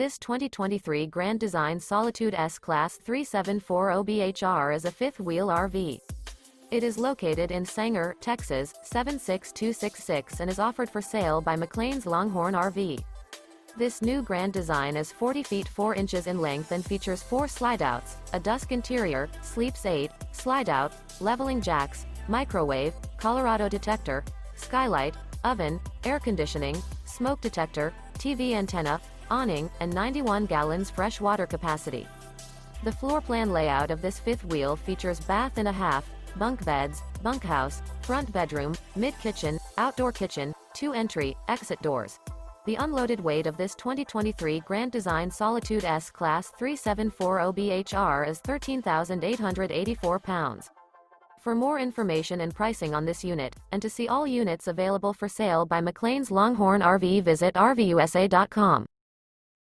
This 2023 Grand Design Solitude S-CLASS 3740BHR is a fifth-wheel RV. It is located in Sanger, Texas, 76266 and is offered for sale by McClain's Longhorn RV. This new Grand Design is 40 feet 4 inches in length and features 4 slideouts, a Dusk interior, sleeps 8, slideout, leveling jacks, microwave, Colorado Detector, skylight, oven, air conditioning, smoke detector, TV antenna, awning, and 91 gallons fresh water capacity. The floor plan layout of this fifth wheel features bath and a half, bunk beds, bunkhouse, front bedroom, mid-kitchen, outdoor kitchen, 2 entry, exit doors. The unloaded weight of this 2023 Grand Design Solitude S-CLASS 3740BHR is 13,884 pounds. For more information and pricing on this unit, and to see all units available for sale by McClain's Longhorn RV, visit RVUSA.com.